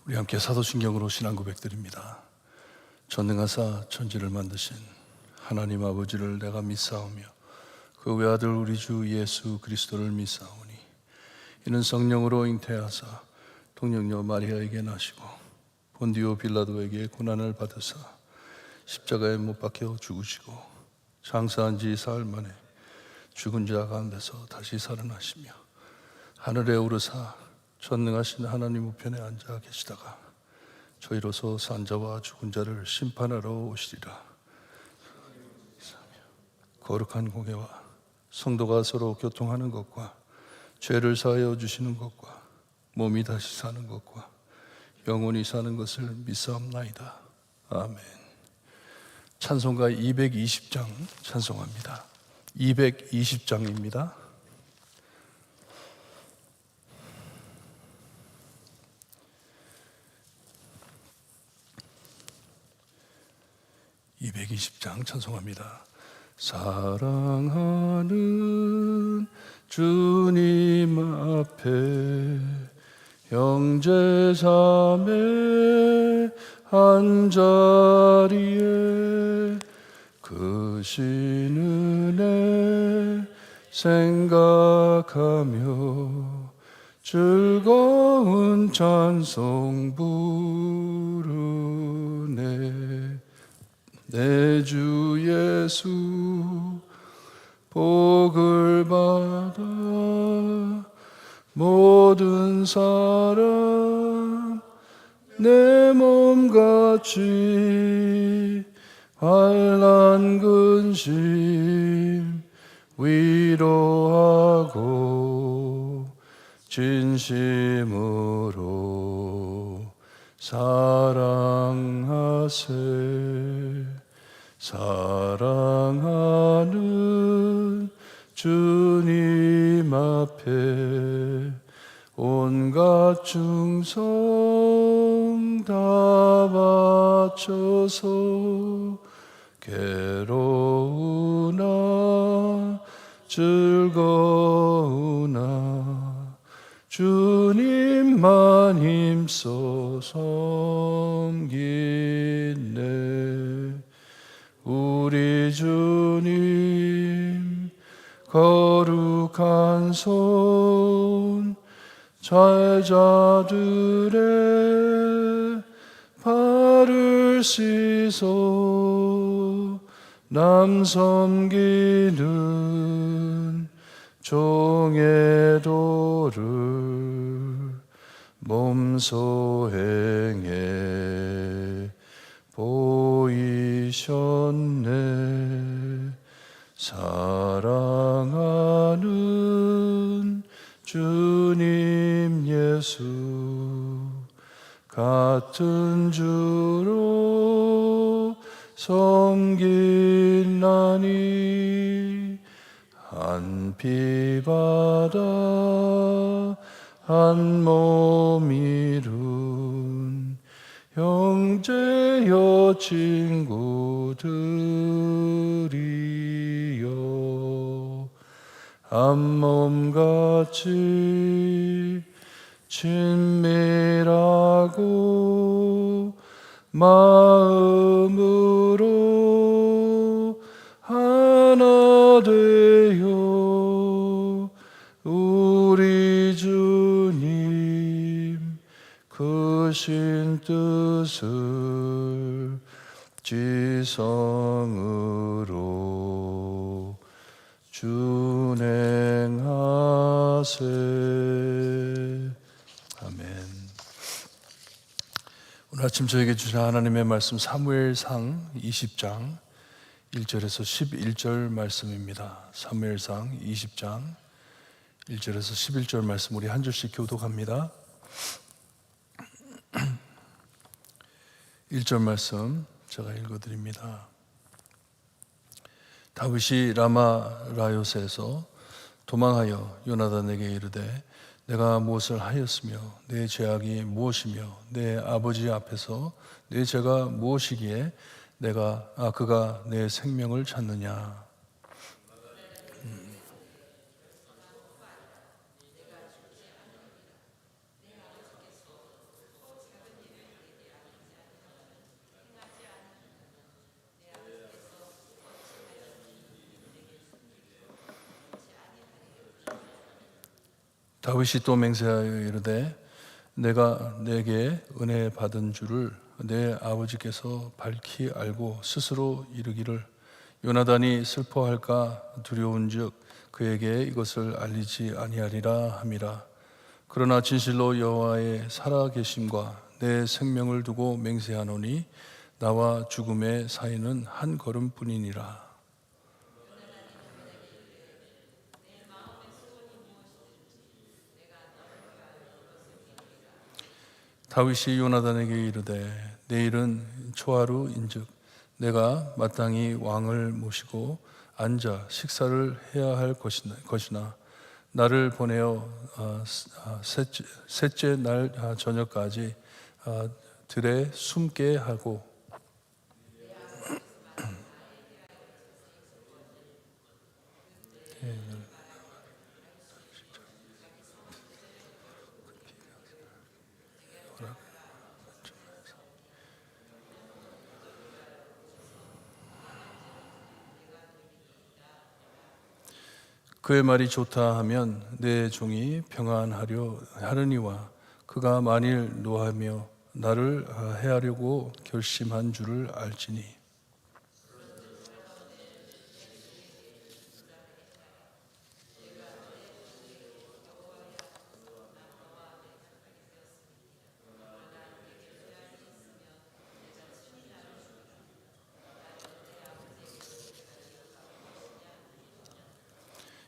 우리 함께 사도신경으로 신앙 고백드립니다. 전능하사 천지를 만드신 하나님 아버지를 내가 믿사오며 그 외아들 우리 주 예수 그리스도를 믿사오니 이는 성령으로 잉태하사 동정녀 마리아에게 나시고 본디오 빌라도에게 고난을 받으사 십자가에 못 박혀 죽으시고 장사한 지 사흘 만에 죽은 자 가운데서 다시 살아나시며 하늘에 오르사 전능하신 하나님 우편에 앉아 계시다가 저희로서 산자와 죽은 자를 심판하러 오시리라. 거룩한 공예와 성도가 서로 교통하는 것과 죄를 사하여 주시는 것과 몸이 다시 사는 것과 영원히 사는 것을 믿사옵나이다. 아멘. 찬송가 220장 찬송합니다. 220장입니다. 220장 찬송합니다. 사랑하는 주님 앞에 형제자매 한자리에 그 신은혜 생각하며 즐거운 찬송 부르네. 내 주 예수 복을 받아 모든 사람 내 몸같이 환난 근심 위로하고 진심으로 사랑하세. 사랑하는 주님 앞에 온갖 충성 다 바쳐서 괴로우나 즐거우나 주님만 힘써 섬기네. 우리 주님 거룩한 손 잘자들의 발을 씻어 남 섬기는 종의 도를 몸소 행해 보이셨네. 사랑하는 주님 예수 같은 주로 섬기나니 한 피바다 한 몸 이룬 형제여 친구들이여 한 몸같이 친밀하고 마음으로 하나 되어 우리 주님 크신 뜻을 지성으로 준행하세. 아멘. 오늘 아침 저에게 주신 하나님의 말씀 사무엘상 20장 1절에서 11절 말씀입니다. 사무엘상 20장 1절에서 11절 말씀 우리 한 절씩 교독합니다. 1절 말씀 제가 읽어드립니다. 다윗이 라마 라요스에서 도망하여 요나단에게 이르되 내가 무엇을 하였으며 내 죄악이 무엇이며 내 아버지 앞에서 내 죄가 무엇이기에 그가 내 생명을 찾느냐. 다윗이 또 맹세하여 이르되 내가 내게 은혜 받은 줄을 내 아버지께서 밝히 알고 스스로 이르기를 요나단이 슬퍼할까 두려운즉 그에게 이것을 알리지 아니하리라 함이라. 그러나 진실로 여호와의 살아계심과 내 생명을 두고 맹세하노니 나와 죽음의 사이는 한 걸음뿐이니라. 다윗이 요나단에게 이르되 내일은 초하루인즉 내가 마땅히 왕을 모시고 앉아 식사를 해야 할 것이나 나를 보내어 셋째 날 저녁까지 들에 숨게 하고 그의 말이 좋다 하면 내 종이 평안하려 하느니와 그가 만일 노하며 나를 해하려고 결심한 줄을 알지니.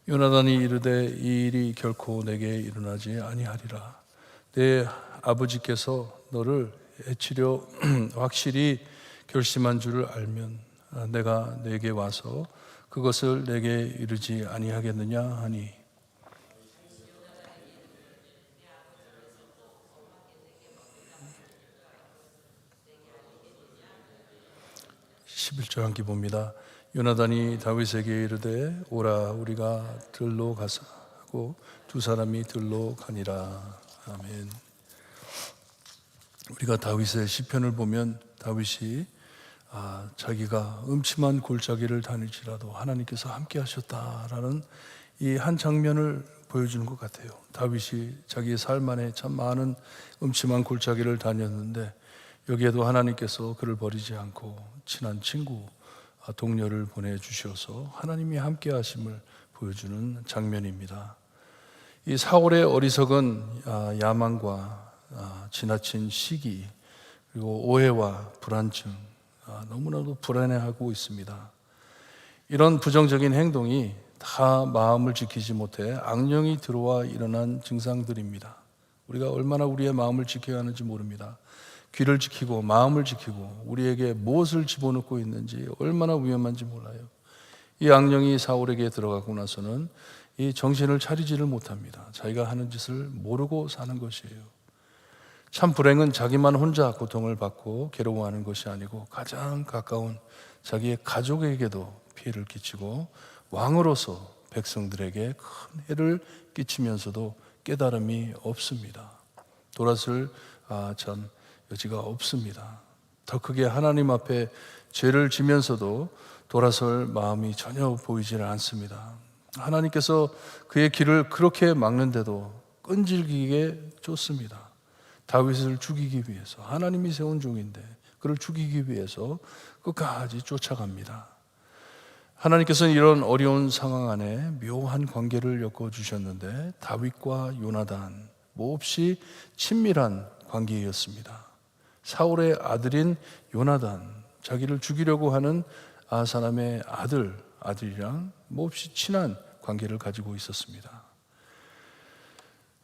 요나단이 이르되 이 일이 결코 내게 일어나지 아니하리라. 내 아버지께서 너를 해치려 확실히 결심한 줄을 알면 내가 내게 와서 그것을 내게 이르지 아니하겠느냐 하니. 11절 함께 봅니다. 요나단이 다윗에게 이르되 오라 우리가 들로 가자 하고 두 사람이 들로 가니라. 아멘. 우리가 다윗의 시편을 보면 다윗이 자기가 음침한 골짜기를 다닐지라도 하나님께서 함께 하셨다라는 이 한 장면을 보여주는 것 같아요. 다윗이 자기의 삶 안에 참 많은 음침한 골짜기를 다녔는데 여기에도 하나님께서 그를 버리지 않고 친한 친구, 동료를 보내주셔서 하나님이 함께 하심을 보여주는 장면입니다. 이 사울의 어리석은 야망과 지나친 시기 그리고 오해와 불안증, 너무나도 불안해하고 있습니다. 이런 부정적인 행동이 다 마음을 지키지 못해 악령이 들어와 일어난 증상들입니다. 우리가 얼마나 우리의 마음을 지켜야 하는지 모릅니다. 귀를 지키고 마음을 지키고 우리에게 무엇을 집어넣고 있는지 얼마나 위험한지 몰라요. 이 악령이 사울에게 들어가고 나서는 이 정신을 차리지를 못합니다. 자기가 하는 짓을 모르고 사는 것이에요. 참 불행은 자기만 혼자 고통을 받고 괴로워하는 것이 아니고 가장 가까운 자기의 가족에게도 피해를 끼치고 왕으로서 백성들에게 큰 해를 끼치면서도 깨달음이 없습니다. 돌아설 참 여지가 없습니다. 더 크게 하나님 앞에 죄를 지면서도 돌아설 마음이 전혀 보이질 않습니다. 하나님께서 그의 길을 그렇게 막는데도 끈질기게 쫓습니다. 다윗을 죽이기 위해서 하나님이 세운 종인데 그를 죽이기 위해서 끝까지 쫓아갑니다. 하나님께서는 이런 어려운 상황 안에 묘한 관계를 엮어주셨는데 다윗과 요나단 몹시 친밀한 관계였습니다. 사울의 아들인 요나단, 자기를 죽이려고 하는 사람의 아들이랑 몹시 친한 관계를 가지고 있었습니다.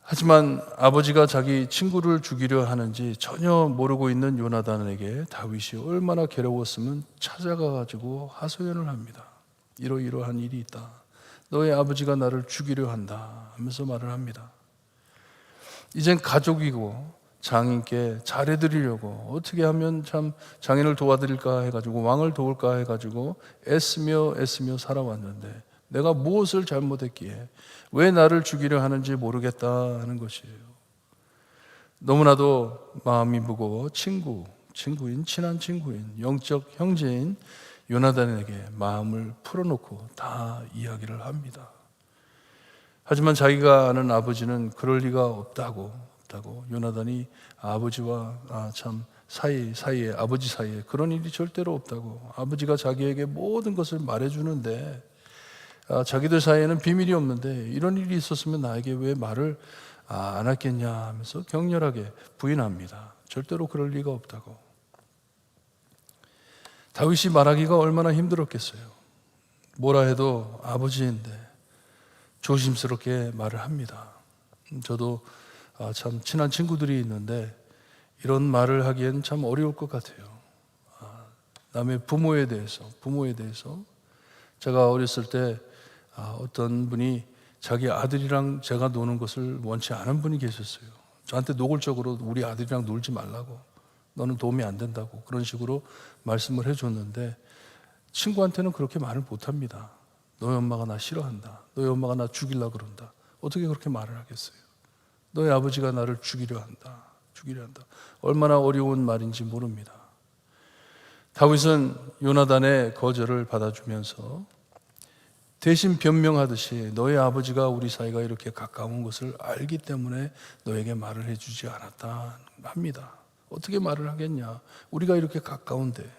하지만 아버지가 자기 친구를 죽이려 하는지 전혀 모르고 있는 요나단에게 다윗이 얼마나 괴로웠으면 찾아가가지고 하소연을 합니다. 이러이러한 일이 있다. 너의 아버지가 나를 죽이려 한다 하면서 말을 합니다. 이젠 가족이고 장인께 잘해드리려고 어떻게 하면 참 장인을 도와드릴까 해가지고 왕을 도울까 해가지고 애쓰며 살아왔는데 내가 무엇을 잘못했기에 왜 나를 죽이려 하는지 모르겠다 하는 것이에요. 너무나도 마음이 무거워 친한 친구인 영적 형제인 요나단에게 마음을 풀어놓고 다 이야기를 합니다. 하지만 자기가 아는 아버지는 그럴 리가 없다고 요나단이 아버지와 사이에 아버지 사이에 그런 일이 절대로 없다고, 아버지가 자기에게 모든 것을 말해주는데 자기들 사이에는 비밀이 없는데 이런 일이 있었으면 나에게 왜 말을 안 했겠냐 하면서 격렬하게 부인합니다. 절대로 그럴 리가 없다고. 다윗이 말하기가 얼마나 힘들었겠어요. 뭐라 해도 아버지인데 조심스럽게 말을 합니다. 저도 참 친한 친구들이 있는데 이런 말을 하기엔 참 어려울 것 같아요. 남의 부모에 대해서 제가 어렸을 때 어떤 분이 자기 아들이랑 제가 노는 것을 원치 않은 분이 계셨어요. 저한테 노골적으로 우리 아들이랑 놀지 말라고, 너는 도움이 안 된다고 그런 식으로 말씀을 해줬는데 친구한테는 그렇게 말을 못합니다. 너희 엄마가 나 싫어한다, 너희 엄마가 나 죽이려고 그런다. 어떻게 그렇게 말을 하겠어요? 너희 아버지가 나를 죽이려 한다. 얼마나 어려운 말인지 모릅니다. 다윗은 요나단의 거절을 받아주면서 대신 변명하듯이 너희 아버지가 우리 사이가 이렇게 가까운 것을 알기 때문에 너에게 말을 해주지 않았다 합니다. 어떻게 말을 하겠냐, 우리가 이렇게 가까운데.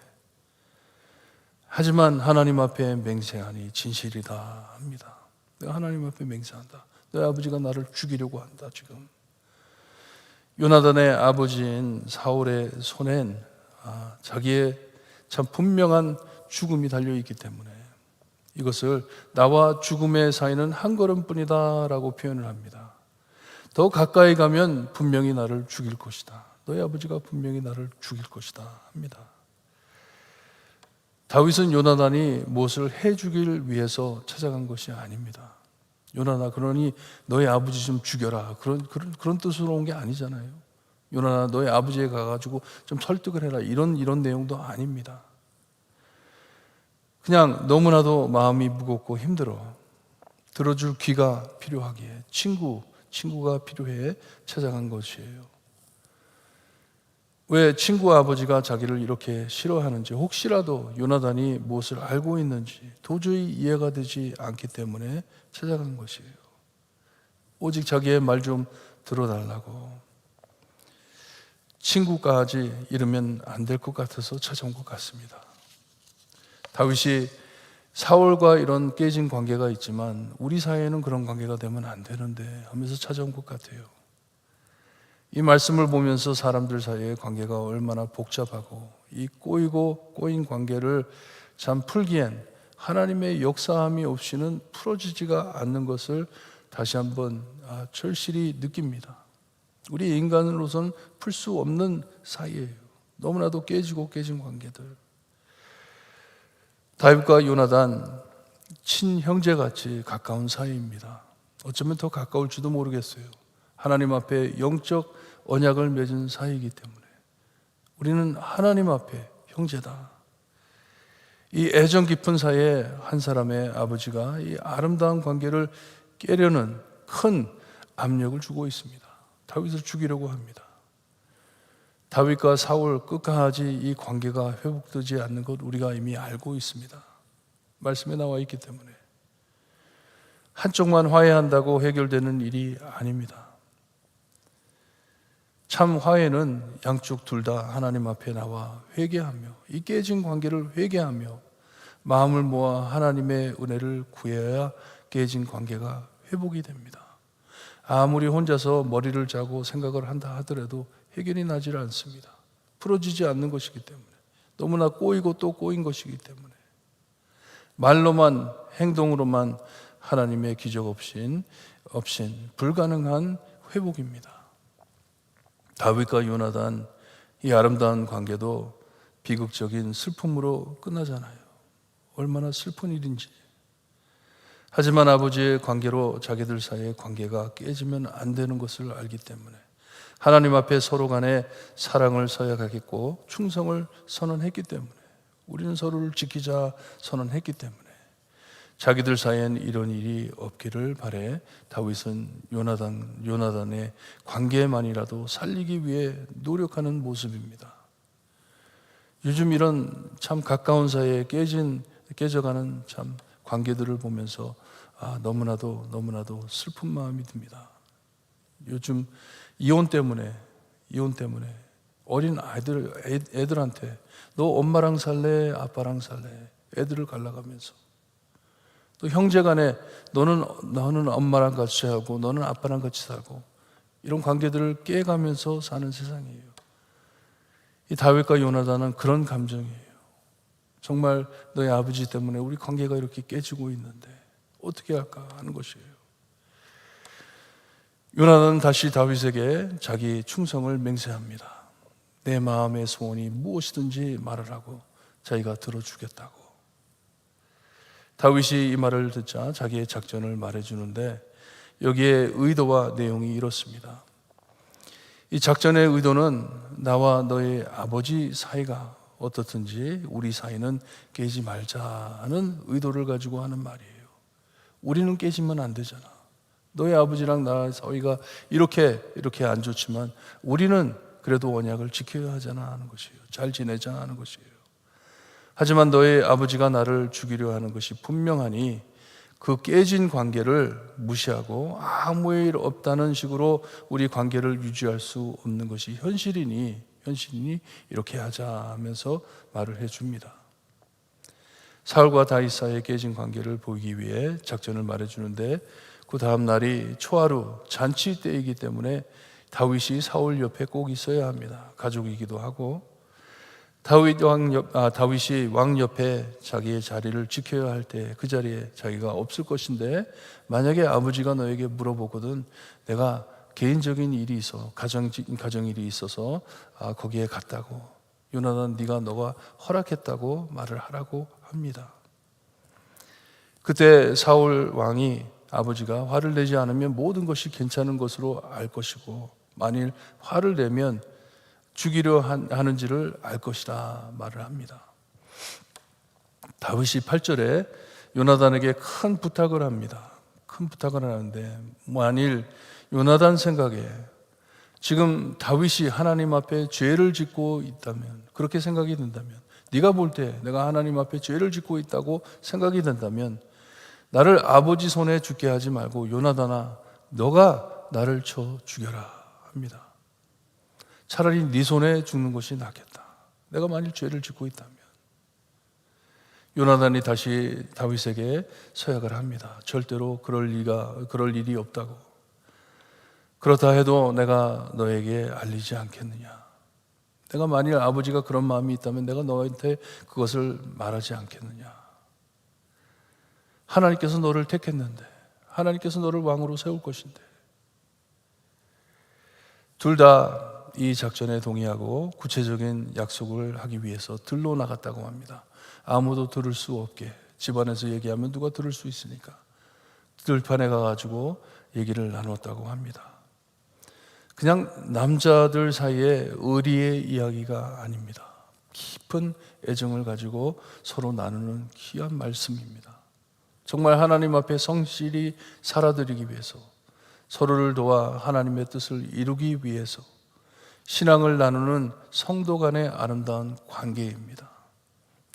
하지만 하나님 앞에 맹세하니 진실이다 합니다. 내가 하나님 앞에 맹세한다. 너희 아버지가 나를 죽이려고 한다. 지금 요나단의 아버지인 사울의 손엔 자기의 참 분명한 죽음이 달려있기 때문에 이것을 나와 죽음의 사이는 한 걸음뿐이다 라고 표현을 합니다. 더 가까이 가면 분명히 나를 죽일 것이다. 너희 아버지가 분명히 나를 죽일 것이다 합니다. 다윗은 요나단이 무엇을 해주길 위해서 찾아간 것이 아닙니다. 요나나, 그러니 너희 아버지 좀 죽여라, 그런 뜻으로 온 게 아니잖아요. 요나나, 너희 아버지에 가가지고 좀 설득을 해라, 이런 내용도 아닙니다. 그냥 너무나도 마음이 무겁고 힘들어 들어줄 귀가 필요하기에 친구가 필요해 찾아간 것이에요. 왜 친구 아버지가 자기를 이렇게 싫어하는지, 혹시라도 요나단이 무엇을 알고 있는지 도저히 이해가 되지 않기 때문에 찾아간 것이에요. 오직 자기의 말 좀 들어달라고. 친구까지 이러면 안 될 것 같아서 찾아온 것 같습니다. 다윗이 사울과 이런 깨진 관계가 있지만 우리 사이에는 그런 관계가 되면 안 되는데 하면서 찾아온 것 같아요. 이 말씀을 보면서 사람들 사이의 관계가 얼마나 복잡하고 이 꼬인 관계를 참 풀기엔 하나님의 역사함이 없이는 풀어지지가 않는 것을 다시 한번 절실히 느낍니다. 우리 인간으로서는 풀 수 없는 사이예요. 너무나도 깨진 관계들. 다윗과 요나단 친형제같이 가까운 사이입니다. 어쩌면 더 가까울지도 모르겠어요. 하나님 앞에 영적 언약을 맺은 사이이기 때문에 우리는 하나님 앞에 형제다. 이 애정 깊은 사이에 한 사람의 아버지가 이 아름다운 관계를 깨려는 큰 압력을 주고 있습니다. 다윗을 죽이려고 합니다. 다윗과 사울 끝까지 이 관계가 회복되지 않는 것 우리가 이미 알고 있습니다. 말씀에 나와 있기 때문에 한쪽만 화해한다고 해결되는 일이 아닙니다. 참 화해는 양쪽 둘 다 하나님 앞에 나와 회개하며 이 깨진 관계를 회개하며 마음을 모아 하나님의 은혜를 구해야 깨진 관계가 회복이 됩니다. 아무리 혼자서 머리를 짜고 생각을 한다 하더라도 해결이 나질 않습니다. 풀어지지 않는 것이기 때문에, 너무나 꼬이고 또 꼬인 것이기 때문에 말로만 행동으로만 하나님의 기적 없인 불가능한 회복입니다. 다윗과 요나단 이 아름다운 관계도 비극적인 슬픔으로 끝나잖아요. 얼마나 슬픈 일인지. 하지만 아버지의 관계로 자기들 사이의 관계가 깨지면 안 되는 것을 알기 때문에 하나님 앞에 서로 간에 사랑을 서약하겠고 충성을 선언했기 때문에, 우리는 서로를 지키자 선언했기 때문에 자기들 사이엔 이런 일이 없기를 바래 다윗은 요나단의 관계만이라도 살리기 위해 노력하는 모습입니다. 요즘 이런 참 가까운 사이에 깨져가는 참 관계들을 보면서 너무나도 슬픈 마음이 듭니다. 요즘 이혼 때문에 어린 애들한테 너 엄마랑 살래? 아빠랑 살래? 애들을 갈라가면서 또 형제간에 너는 엄마랑 같이 하고 너는 아빠랑 같이 살고 이런 관계들을 깨가면서 사는 세상이에요. 이 다윗과 요나단은 그런 감정이에요. 정말 너의 아버지 때문에 우리 관계가 이렇게 깨지고 있는데 어떻게 할까 하는 것이에요. 요나단은 다시 다윗에게 자기 충성을 맹세합니다. 내 마음의 소원이 무엇이든지 말하라고 자기가 들어주겠다고. 다윗이 이 말을 듣자 자기의 작전을 말해주는데 여기에 의도와 내용이 이렇습니다. 이 작전의 의도는 나와 너의 아버지 사이가 어떻든지 우리 사이는 깨지 말자는 의도를 가지고 하는 말이에요. 우리는 깨지면 안 되잖아. 너의 아버지랑 나 사이가 이렇게 안 좋지만 우리는 그래도 언약을 지켜야 하잖아 하는 것이에요. 잘 지내자 하는 것이에요. 하지만 너의 아버지가 나를 죽이려 하는 것이 분명하니 그 깨진 관계를 무시하고 아무 일 없다는 식으로 우리 관계를 유지할 수 없는 것이 현실이니 이렇게 하자 하면서 말을 해줍니다. 사울과 다윗 사이의 깨진 관계를 보이기 위해 작전을 말해주는데 그 다음 날이 초하루 잔치 때이기 때문에 다윗이 사울 옆에 꼭 있어야 합니다. 가족이기도 하고 다윗이 왕 옆에 자기의 자리를 지켜야 할 때 그 자리에 자기가 없을 것인데 만약에 아버지가 너에게 물어보거든 내가 개인적인 일이 있어 가정일이 있어서 거기에 갔다고 요나단 너가 허락했다고 말을 하라고 합니다. 그때 사울 왕이 아버지가 화를 내지 않으면 모든 것이 괜찮은 것으로 알 것이고 만일 화를 내면 죽이려 하는지를 알 것이다 말을 합니다. 다윗이 8절에 요나단에게 큰 부탁을 합니다. 큰 부탁을 하는데 만일 요나단 생각에 지금 다윗이 하나님 앞에 죄를 짓고 있다면 그렇게 생각이 든다면 네가 볼 때 내가 하나님 앞에 죄를 짓고 있다고 생각이 된다면 나를 아버지 손에 죽게 하지 말고 요나단아 너가 나를 쳐 죽여라 합니다. 차라리 네 손에 죽는 것이 낫겠다. 내가 만일 죄를 짓고 있다면. 요나단이 다시 다윗에게 서약을 합니다. 절대로 그럴 일이 없다고. 그렇다 해도 내가 너에게 알리지 않겠느냐. 내가 만일 아버지가 그런 마음이 있다면 내가 너한테 그것을 말하지 않겠느냐. 하나님께서 너를 택했는데 하나님께서 너를 왕으로 세울 것인데 둘 다 이 작전에 동의하고 구체적인 약속을 하기 위해서 들로 나갔다고 합니다. 아무도 들을 수 없게 집안에서 얘기하면 누가 들을 수 있으니까 들판에 가가지고 얘기를 나눴다고 합니다. 그냥 남자들 사이에 의리의 이야기가 아닙니다. 깊은 애정을 가지고 서로 나누는 귀한 말씀입니다. 정말 하나님 앞에 성실히 살아드리기 위해서 서로를 도와 하나님의 뜻을 이루기 위해서 신앙을 나누는 성도 간의 아름다운 관계입니다.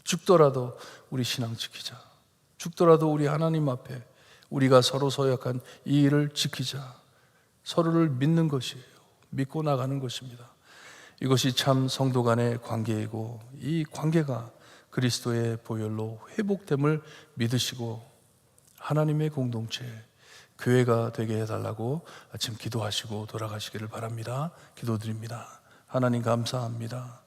죽더라도 우리 신앙 지키자. 죽더라도 우리 하나님 앞에 우리가 서로 서약한 이 일을 지키자. 서로를 믿는 것이에요. 믿고 나가는 것입니다. 이것이 참 성도 간의 관계이고 이 관계가 그리스도의 보혈로 회복됨을 믿으시고 하나님의 공동체 교회가 되게 해달라고 아침 기도하시고 돌아가시기를 바랍니다. 기도드립니다. 하나님 감사합니다.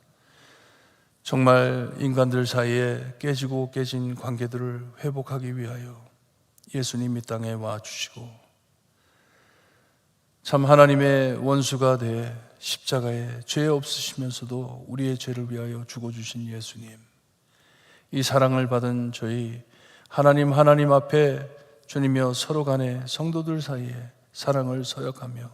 정말 인간들 사이에 깨진 관계들을 회복하기 위하여 예수님 이 땅에 와주시고 참 하나님의 원수가 돼 십자가에 죄 없으시면서도 우리의 죄를 위하여 죽어주신 예수님, 이 사랑을 받은 저희 하나님 앞에 주님이여 서로 간에 성도들 사이에 사랑을 서약하며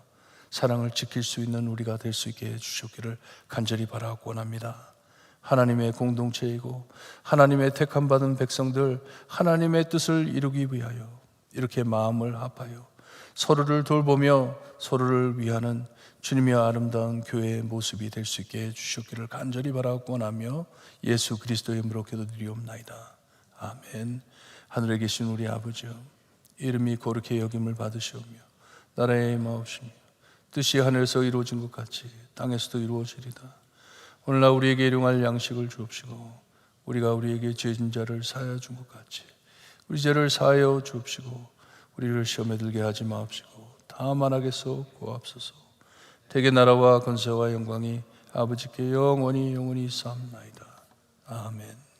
사랑을 지킬 수 있는 우리가 될 수 있게 해주셨기를 간절히 바라고 원합니다. 하나님의 공동체이고 하나님의 택함 받은 백성들 하나님의 뜻을 이루기 위하여 이렇게 마음을 합하여 서로를 돌보며 서로를 위하는 주님의 아름다운 교회의 모습이 될 수 있게 해주셨기를 간절히 바라고 원하며 예수 그리스도의 이름으로 기도드리옵나이다. 아멘. 하늘에 계신 우리 아버지여, 이름이 거룩히 여김을 받으시오며 나라의 마옵시며 뜻이 하늘에서 이루어진 것 같이 땅에서도 이루어지리다. 오늘날 우리에게 일용할 양식을 주옵시고 우리가 우리에게 죄진 자를 사하여 준 것 같이 우리 죄를 사하여 주옵시고 우리를 시험에 들게 하지 마옵시고 다만 악에서 구하옵소서. 대개 나라와 권세와 영광이 아버지께 영원히 있사옵나이다. 아멘.